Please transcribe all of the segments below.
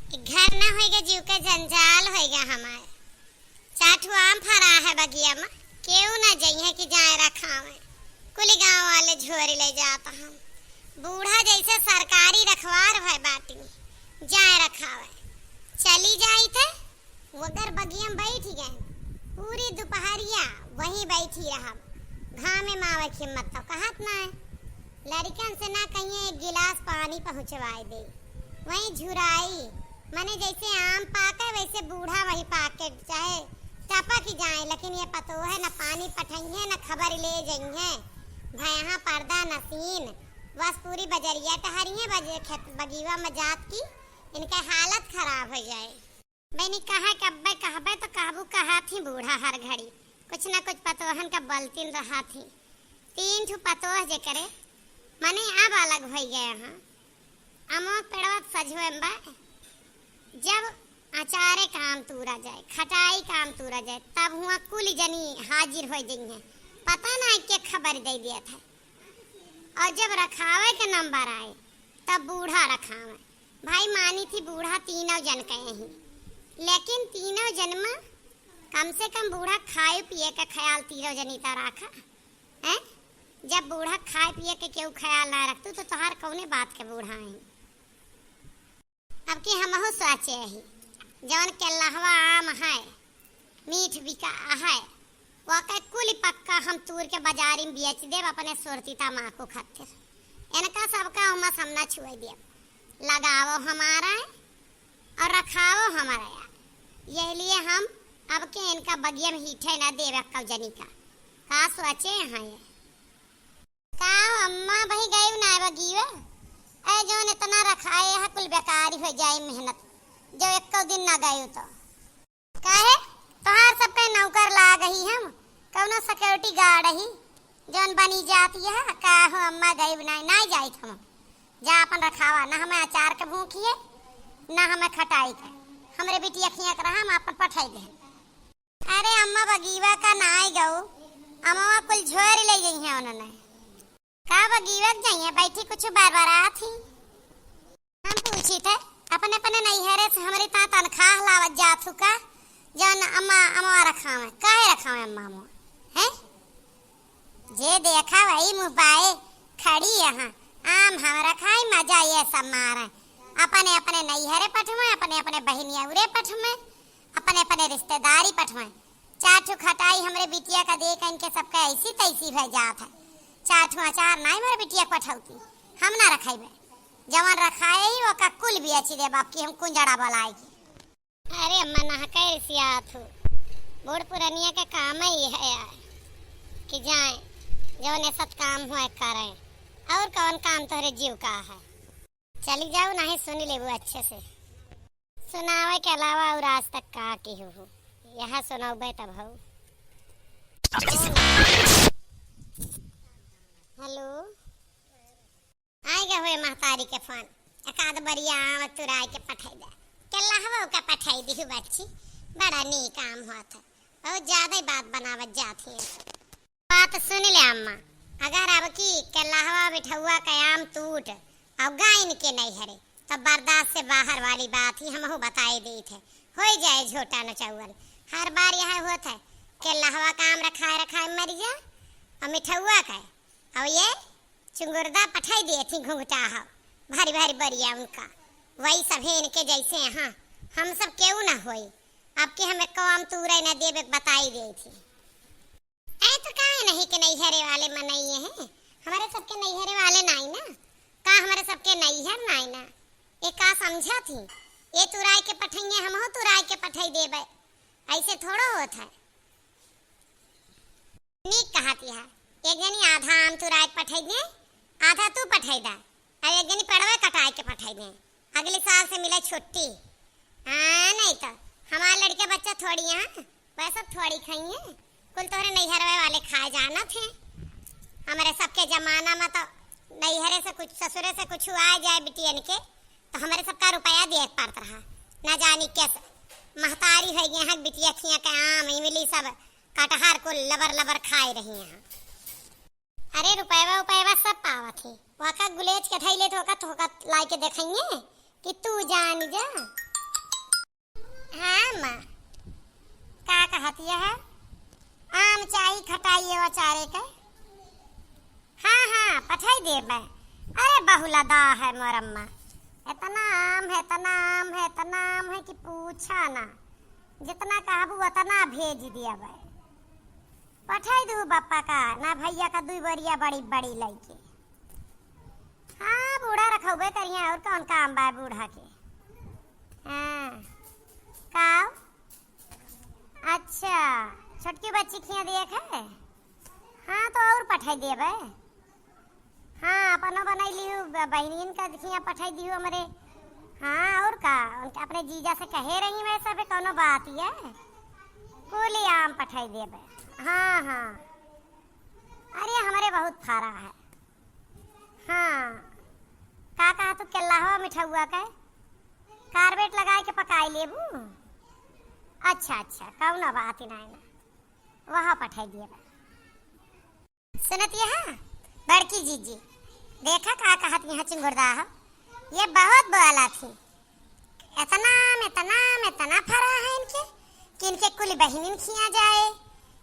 घर ना होएगा जीव का जंजाल होएगा हमारे। चाठू आम फरा है बगिया में, केहू ना जाइए कि जाए रखावे। कुल गांव वाले झोरी ले जाता हम। बूढ़ा जैसे सरकारी रखवार है बाटी जाए रखावे। चली जाई थे वगर बगिया में बैठ गए पूरी दोपहरिया वहीं बैठी रहा। घाम में मावे हिम्मत तो कहत ना है लड़कन से ना कहिए एक गिलास पानी पहुंचवाए दे। वहीं झुराई मने जैसे आम पाके वैसे बूढ़ा वही पाके चाहे टपक ही जाए, लेकिन ये पतो है ना पानी पठाइए ना खबर ले जाइए। भैया पर्दा नसीन बस पूरी बजरिया टहरिए बगीवा में जात की इनका हालत खराब हो जाए। मैंने कहा कब्बे कहबे तो काबू कहा थी बूढ़ा हर घड़ी कुछ ना कुछ पतोहन का बलतीन रहा थी। 3 ठू पतोह जे करे मने अब अलग हो गए हैं। अमोक पेड़वा सजवे बा जब अचारे काम तूरा जाए खटाई काम तूरा जाए तब हुआ कुल जनी हाजिर हो जाइए। पता ना के खबर दे दिया था। और जब रखावे के नंबर आए तब बूढ़ा रखावे। भाई मानी थी बूढ़ा तीनों जन कहे ही, लेकिन तीनों जन में कम से कम बूढ़ा खाए पिए का ख्याल तीनों जनी ता रखा है। जब बूढ़ा खाए पिए के क्यों ख्याल ना रखतू तो तोहार कौने बात के बूढ़ा है। अब की हम सोचे ही जवन के लहवा आम है मीठ बिका है वह कुल पक्का हम तूर के बाजारी में बेच देव अपने सुरतीता माँ को खातिर। इनका सबका उमस हम ना छुए देव। लगाओ हमारा है और रखाओ हमारा यार। ये लिए हम अब के इनका बगिया में हीठे ना देव कल जनी का सोचे हैं ये का अम्मा भाई गई ना बगीवा ऐ जो इतना रखाए है कुल बेकार हो जाए मेहनत जो एक दिन ना गए तो काहे तोहार सबके नौकर ला गई हम कौनो सिक्योरिटी गार्ड ही जोन बनी जाती है का हो अम्मा गई बनाई ना जाई हम जा अपन रखावा ना हमें अचार के भूखिए ना हमें खटाई के हमरे बेटी अखियां कर हम अपन पठाई दे। अरे अम्मा बगीवा का ना आई गऊ अम्मा कुल झोरी ले गई है उन्होंने का बगीवा जाइए बैठी कुछ बार थी। हम पूछी थे अपने अपने नैहरे से हमारी ता तनख्वाह लावत जाथू का जौन अम्मा रखावे काहे रखावे अम्मा है जे देखा वही मुँह पाए खड़ी यहाँ आम हम रखाई मजा ये सब मारे अपने अपने नैहरे पठवे अपने अपने बहनिया उरे पठवे अपने अपने रिश्तेदारी पठवे। चाठू खटाई हमरे बिटिया का देख इनके सबका ऐसी तैसी भय जात है। चाठू अचार नहीं मेरे बिटिया पठौती हम ना रखाइबे जवन रखाए ही वो का कुल भी अच्छी दे बाप की हम कुंजड़ा बोलाएगी। अरे अम्मा ना कैसी आथू बूढ़ पुरानिया के काम ही है यार कि जाए जवन ऐसा काम हुआ करें और कौन काम तोहरे जीव का है। चली जाओ नहीं सुनी ले वो अच्छे से सुनावे के अलावा और आज तक का की हो यहाँ सुनाओ तब हो। हेलो आएगा हुए महतारी के फोन एकाद बरिया आम तुराई के पठाई दे के लहवा का पठाई दी बच्ची बड़ा नी काम हुआ था बहुत ज्यादा ही बात बनावत जाती है। बात सुन ले अम्मा अगर अब की के लहवा बिठुआ का आम टूट और गायन के नहीं हरे तो बर्दाश्त से बाहर वाली बात ही हम बताई दी थे हो जाए झोटा न चावल। हर बार यह होता है के लहवा का आम रखाए मर जा और मिठुआ का और ये चुंगुरदा पठाई दिए थी घुंघटा हो भारी भारी बरिया उनका वही सब है इनके जैसे हाँ हम सब क्यों ना होई अब के हमें कौम तूरे न देवे बताई दी थी। ऐ तो काहे नहीं के नैहरे वाले मनाइए हैं हमारे सबके नैहरे वाले नहीं ना का हमारे सबके नैहर नहीं ना ये का समझा थी ये तुराई के पठाइए हम हो तुराई के पठाई देवे ऐसे थोड़ा होता है। नीक कहती है एक जनी आधा आम तुराई पठाई दे आधा तू पठाई दा और एक जनी पड़वे कटाई के पठाई दे अगले साल से मिले छुट्टी। हाँ नहीं तो हमारे लड़के बच्चा थोड़ी यहाँ वैसा थोड़ी खाइए कुल तोहरे नैहरवे वाले खाए जाना थे। हमारे सबके जमाना में तो नैहरे से कुछ ससुरे से कुछ आ जाए बिटियन के तो हमारे सबका रुपया दे पड़ता रहा न जानी कैसे महतारी है यहाँ बिटिया खिया के आम इमली सब कटहर को लबर लबर खाए रही हैं। अरे रुपया सब पावा थी वहाँ का गुलेज के थैले थोका लाई के देखेंगे कि तू जान जा अम्मा का कहती है? आम चाही खटाई अचारे के? हाँ हाँ पठाई दे मैं। अरे बहुलदा है मोर अम्मा, इतना आम है इतना आम है इतना आम है कि पूछा ना, जितना कहबू उतना भेज दिया भाई। पठाई दू बापा का ना भैया का 2 बोरिया बड़ी बड़ी लईके। हाँ बूढ़ा रखोबे करिए, और कौन काम बा बूढ़ा के? हाँ काव अच्छा छोटकी बच्ची खिया दिए है। हाँ तो और पठाई दिए बे। हाँ अपनो बनाई लियो बहनीन का खिया पठाई दियो हमरे। हाँ और का उनके अपने जीजा से कहे रही वैसा पे कोनो बात ही है। कुली आम पठाई दिए बे। हाँ हाँ अरे हमारे बहुत फारा है। हाँ का कहा तू केला हो मीठा हुआ का कार्बेट लगाए के पकाई लेबू? अच्छा अच्छा कौनो बात ही ना वहाँ पठाई दिए। सुनती है बड़की जीजी, देखा का कहत यहाँ चिंगुरदा हो, ये बहुत बोला थी। इतना फरा है इनके कि इनके कुल बहनिन खिया जाए,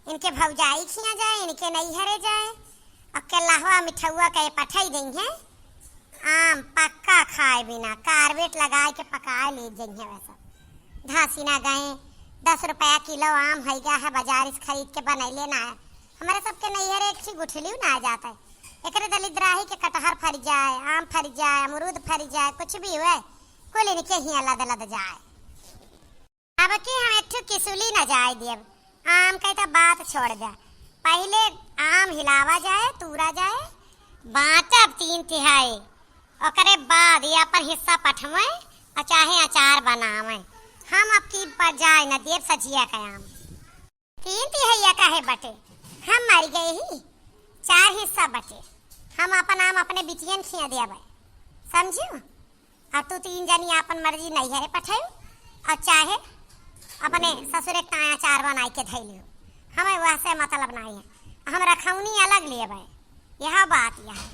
इनके भौजाई खिया जाए, इनके नैहरे जाए। और केलाहुआ मिठुआ के पठाई देंगे आम पक्का खाए बिना कार्बेट लगाए के पकाए ले जाएंगे। वैसा धासी ना गए 10 रुपया किलो आम है गया है बाजार से खरीद के बनाई लेना है। हमारे सबके नैहरे एक सी गुठली ना आ जाता है। एकरे दलिद्राही के कटहर फर जाए, आम फर जाए, अमरूद फर जाए, कुछ भी हुए कुल इनके ही लद जाए। अब की हम एक किसुली न जाए देव, आम का तो बात छोड़ जा। पहले आम हिलावा जाए, तूरा जाए, बाँटब 3 तिहाई, ओकरे बाद ये अपन हिस्सा पठवे और चाहे अचार बनावे। हम अब की पर जाए न देव सजिया का आम 3 तिहाइया काहे बटे, हम मर गए ही 4 हिस्सा बटे। हम अपन आम अपने बिटियन खिया दिया भाई, समझू? और तू 3 जनी अपन मर्जी नहीं है पठाई और चाहे अपने ससुरे का अचार बनाई के धै लियो। हमें वह से मतलब नहीं है, हम रखौनी अलग लिए भाई। यह बात यह है,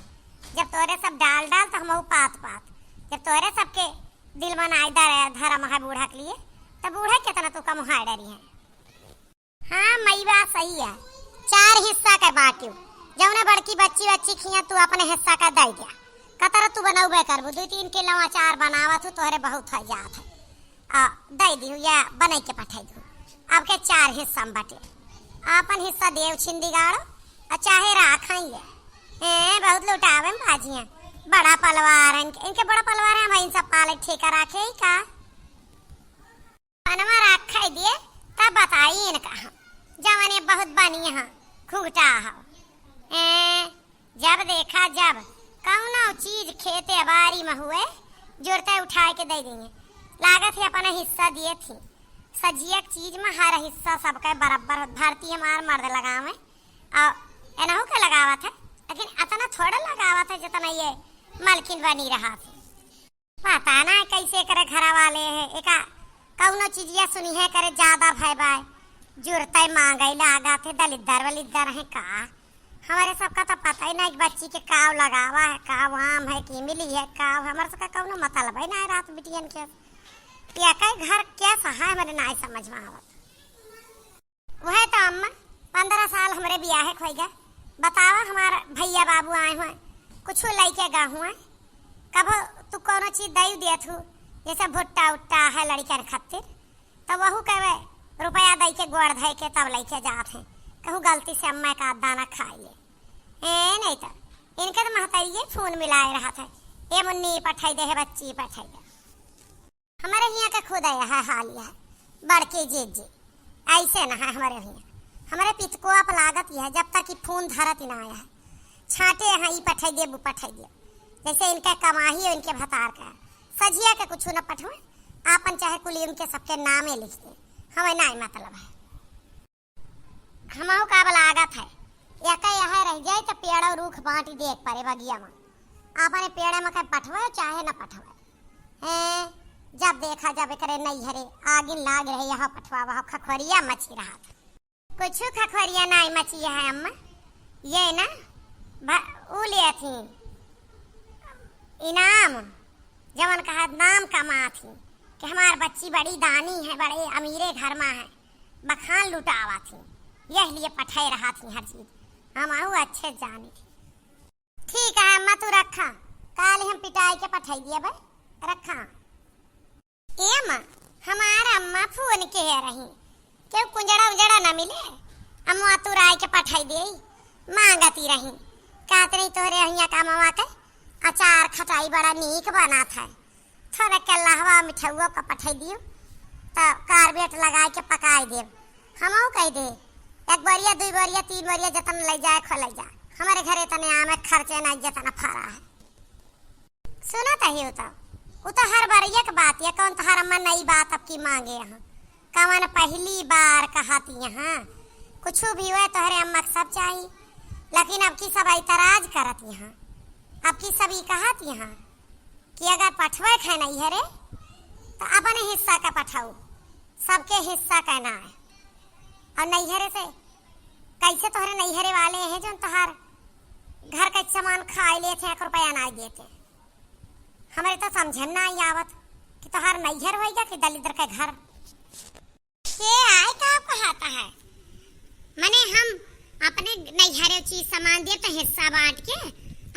जब तोरे सब डाल तो हम पात जब तोरे सबके दिल मन आइदर धर्म है बूढ़ा के लिए, तो बूढ़ा कितना तू कम है डरी है। हाँ मई बात सही है, 4 हिस्सा का बांटू। जौने बड़की बच्ची खिया तू अपने हिस्सा का दे दिया, कतर तू बनाऊबे करबू 2-3 किलो अचार बनावा तू तोहरे बहुत हो जात है। दे दिहू या बनाई के पठाई दू। अब के 4 हिस्सा में बटे, अपन हिस्सा देव छिंदी गाड़ो और चाहे राखाइए। बहुत लुटावे में भाजियाँ, बड़ा पलवार है इनके बड़ा पलवार है। हम सब पाले ठेका राखे ही का पनमा रखा दिए तब बताइए इनका जवानी बहुत बनी है खूटा हो। जब देखा जब कौनो चीज खेते बारी में हुए जोड़ते उठा के दे देंगे। लागत है अपना हिस्सा दिए थी सजिया चीज में हर हिस्सा सबका बराबर भारतीय हमार मर्द लगावे और एनहु के लगावा था, लेकिन इतना थोड़ा लगावा था जितना ये मलकिन बनी रहा थी। पता ना कैसे करे घर वाले है एका कौनो चीजिया सुनी है करे ज्यादा भाई बाय जुड़ते मांगे लागा थे दलिद्दर वलिद्दर है का। हमारे सबका तो पता ही नहीं बच्ची के काव लगावा है, काव आम है कि मिली है काव, हमारे सबका कौनो मतलब है ना रात बिटियन के या कई घर क्या सहा है मेरे ना समझ में आवत। वह तो अम्मा 15 साल हमारे ब्याह खोई गए। बतावा हमारा भैया बाबू आए हुए कुछ लेके गा हुआ कब तू कोनो चीज दई दिया थू जैसे भुट्टा उट्टा है लड़कियन खातिर, तो वहू कहे रुपया दई के गोड़ धई के तब लेके जात है। कहूँ गलती से अम्मा का दाना खाई ले नहीं तो इनके तो महताइए फोन मिलाए रहा था, ये मुन्नी पठाई दे है बच्ची पठाई दे। हमारे यहाँ का खुद आया है हाल यह बड़के जी ऐसे ना है हमारे यहाँ। हमारे पितको आप लागत यह जब तक कि फोन धरत ही ना आया है छाटे यहाँ ई पठाई दे वो पठाई दे। जैसे इनका कमाही है इनके भतार का सजिया का कुछ न पठवे आपन चाहे कुली उनके सबके नामे लिख दे, हमें ना मतलब है। हमाओ का लागत है या कहीं यहाँ रह जाए तो पेड़ और रूख बांटी देख पारे बगिया में आपने पेड़ में कहीं पठवे चाहे न पठवे। जब देखा जब करे नहीं हरे आगे लाग रहे यहाँ पठवा वहाँ खखोरिया मची रहा था। कुछ खखोरिया नहीं मची है अम्मा, ये ना वो लिए थी इनाम जवन कहा नाम कमा थी कि हमार बच्ची बड़ी दानी है, बड़े अमीरे घर में है, बखान लुटावा थी, यह लिए पठाई रहा थी हर चीज। हम अच्छे जानी थी। ठीक है अम्मा तू रखा, काल हम पिटाई के पठाई दिया भाई रखा। ए अम्मा हमारा अम्मा फोन के रही क्यों कुंजड़ा उजड़ा न मिले, अम्मा तू राय के पठाई दे मांगती रही कहते नहीं तोहरे यहाँ का मवा के अचार खटाई बड़ा नीक बना था, थोड़ा के लहवा मिठुआ का पठाई दियो तो कार्बेट लगा के पकाई देव। हम कह दे एक बरिया दो बरिया तीन बरिया जतन ले जाए खो ले जा, हमारे घरे तने आमे खर्चे नहीं जतना फरा है। सुना तही वो तो हर बरिया की बात है, कौन तो हर अम्मा नई बात अब की मांगे यहाँ कवन पहली बार कहती यहाँ कुछ भी हुआ तोहरे अम्मा सब चाहिए, लेकिन अब की सब इतराज करत यहाँ, अब की सब कहत यहाँ कि अगर पठवे खे नहीं है रे तो अपने हिस्सा का पठाऊ, सबके हिस्सा कहना है। और नैहरे से कैसे तोहरे नैहरे वाले हैं जो तोहार घर का सामान खाए लेते 1 रुपया नहीं देते, हमारे तो समझन ना आई आवत कि तोहार नैहर होएगा कि दलिद्र के घर के आए का कहता है। मने हम अपने नैहरे चीज सामान दे तो हिस्सा बांट के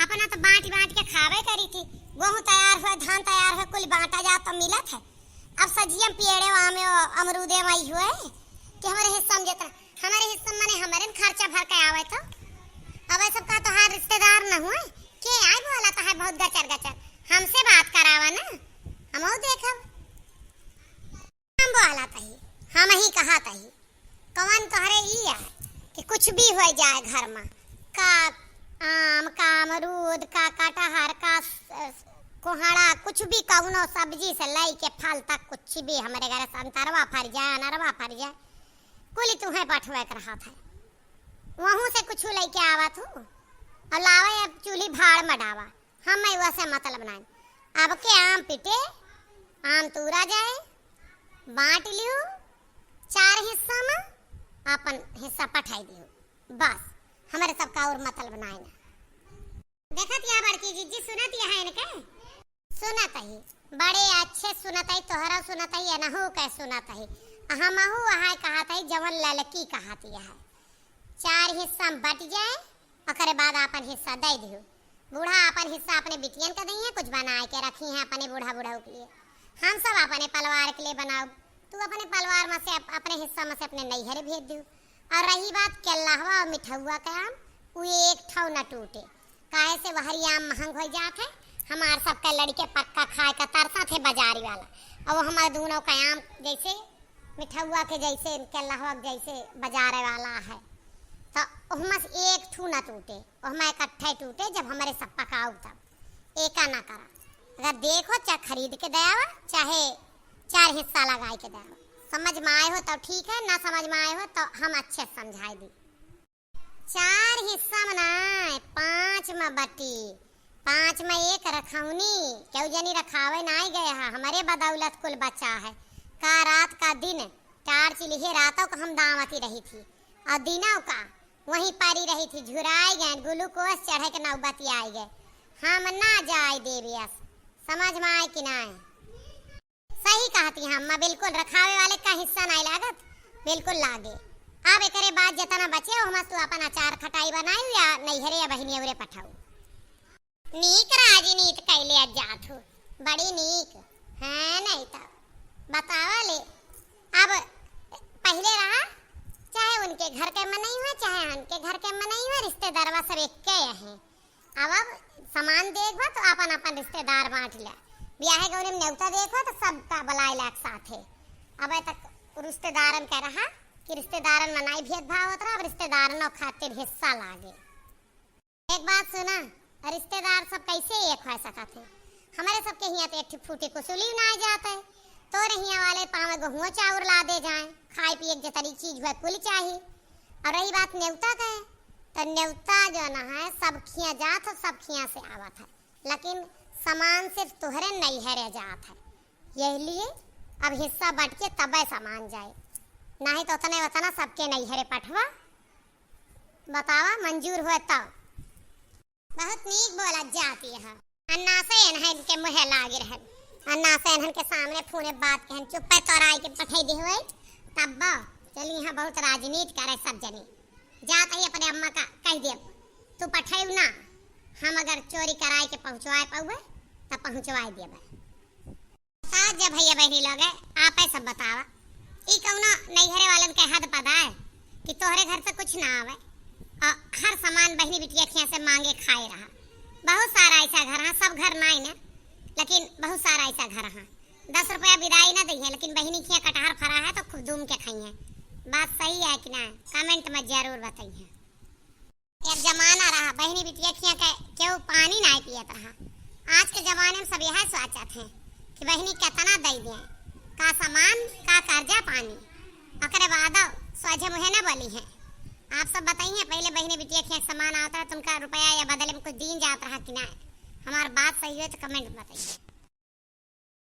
अपना तो बांट के खावे करी थी, गेहूं तैयार हुआ धान तैयार हुआ कुल बांटा जा तो मिलत है। अब सजियम पेड़े आमे अमरूदे मई हुए कि हमारे हिस्सा में देता, हमारे हिस्सा मने हमारे खर्चा भर के आवे तो अब सब का तोहार रिश्तेदार न हुए के आए बोला तो है बहुत गचर हमसे बात करावा ना, हम देखब हम बोला तही हम ही कहा तही कौन तोहरे ई है कि कुछ भी हो जाए घर में का आम का अमरूद का कटहर का कोहड़ा कुछ भी कौनो सब्जी से लाई के फल तक कुछ भी हमारे घर संतरवा फर जाए अनरवा फर जाए कुल तुम्हें पठवे कर रहा था, वहाँ से कुछ लेके आवा तू और लावे अब चूल्ही भाड़ में डावा, हम वैसे मतलब नहीं। अब के आम पिटे आम तूरा जाए बांट लियो 4 हिस्सा में अपन हिस्सा पठाई दियो, बस हमारे सबका और मतलब बनाए ना। देखत या बड़की जीजी सुनत है इनके सुनत ही बड़े अच्छे सुनत है, तोहरा सुनत है ना हो कै सुनत है, हम हूँ वहाँ कहत है जवन ललकी कहती है 4 हिस्सा में बट जाए और बाद अपन हिस्सा दे दियो। बूढ़ा अपन हिस्सा अपने बिटियन का दी है, कुछ बना के रखी है अपने बूढ़ा के लिए, हम सब अपने परिवार के लिए बनाओ, तू अपने परिवार में से अपने हिस्सा में से अपने नैहरे भेज दियो। और रही बात केल्लावा और मिठुआ का आम वो एक ठौ न टूटे, काहे से वहरी आम महंग हो जात है, हमार सबका लड़के पक्का खाए का तरसा थे बाजारी वाला, और वो हमारे दोनों का आम जैसे मिठुआ के जैसे केल्लावा जैसे बाजारे वाला है तो हम एक ठू न टूटे और हम इकट्ठे टूटे जब हमारे सब पकाओ तब एका ना करा, अगर देखो चाहे खरीद के दयावा चाहे 4 हिस्सा लगाए के दयावा, समझ में आए हो तो ठीक है, ना समझ में आए हो तो हम अच्छे समझाए दी। 4 हिस्सा में ना 5 में बटी, 5 में 1 रखौनी क्यों जनी रखावे ना गए है, हमारे बदौलत कुल बचा है। का रात का दिन 4 चिल्हे रातों को हम दावती रही थी और दिनों का वहीं पारी रही थी, झुराए गए ग्लूकोज चढ़े के नौबती आए गए, हम ना जाए देवियस, समझ में आए कि ना सही कहती हम बिल्कुल रखावे वाले का हिस्सा नहीं लागत बिल्कुल लागे। अब एक बाद जितना बचे हम तू अपन अचार खटाई बनाई या नैहरे या बहनी उरे पठाऊ, नीक राजनीत कैले जात हो बड़ी नीक है नहीं तो बतावा ले। अब पहले रहा चाहे उनके घर के में नहीं हुए चाहे उनके घर के में नहीं हुए, रिश्तेदार सब एक के हैं। अब सामान देखो तो अपन अपन रिश्तेदार बांट ले, ब्याह गौरी में न्योता देखो तो सबका बलाए लाख साथ है। अब तक रिश्तेदारन कह रहा कि रिश्तेदारन में नहीं भेदभाव होता, अब रिश्तेदारनों खातिर हिस्सा लागे। एक बात सुना, रिश्तेदार सब कैसे एक हो सका थे, हमारे सबके यहाँ तो एक फूटी कुसुली ना जाता है, तो रहिया वाले पाँव गेहूँ चाउर ला दे जाए, खाए पिए जतरी चीज हुआ कुल चाहिए। और रही बात न्योता का है तो न्योता जो ना है सब खिया जात है, सब खिया से आवत है, लेकिन सामान सिर्फ तुहरे नैहरे जात है, यही लिए अब हिस्सा बट के तब सामान जाए, नहीं तो उतने उतना सबके नैहरे पठवा बतावा मंजूर हुआ तब। बहुत नीक बोला जाती है अन्ना से इनके मुँह लागे रहे अन्ना से इन्हन के सामने फोने बात कहन चुप पे तोराई के पठाई दे हुए तब चली यहाँ बहुत राजनीति करे सब जने जात ही अपने अम्मा का कह दे तू पठाई ना हम अगर चोरी कराए के पहुंचवाए पाऊए तब पहुंचवाए देबे जब भैया बहनी लगे आप सब बतावा ई कौनो नैहरे वालन के हद पदा है कि तोहरे घर से कुछ ना आवे और हर सामान बहनी बिटिया खिया से मांगे खाए रहा। बहुत सारा ऐसा घर है, सब घर ना है लेकिन बहुत सारा ऐसा घर है 10 रुपया विदाई ना दी है लेकिन बहनी खिया कटहर फरा है तो खूब धूम के खाई है। बात सही है कि ना? कमेंट में जरूर बताइए। एक जमाना रहा बहनी बिटिया खिया के केहू पानी ना पियत रहा। आज के जमाने में सब यह सोचत है कि बहनी कितना दे दे का सामान का कर्जा पानी अकरे बाद सोझे मुहे ना बोली है। आप सब बताइए पहले बहनी बिटिया के सामान आता है तुमका रुपया या बदले में कुछ दिन जाता रहा कि ना? हमारी बात सही है तो कमेंट बताइए।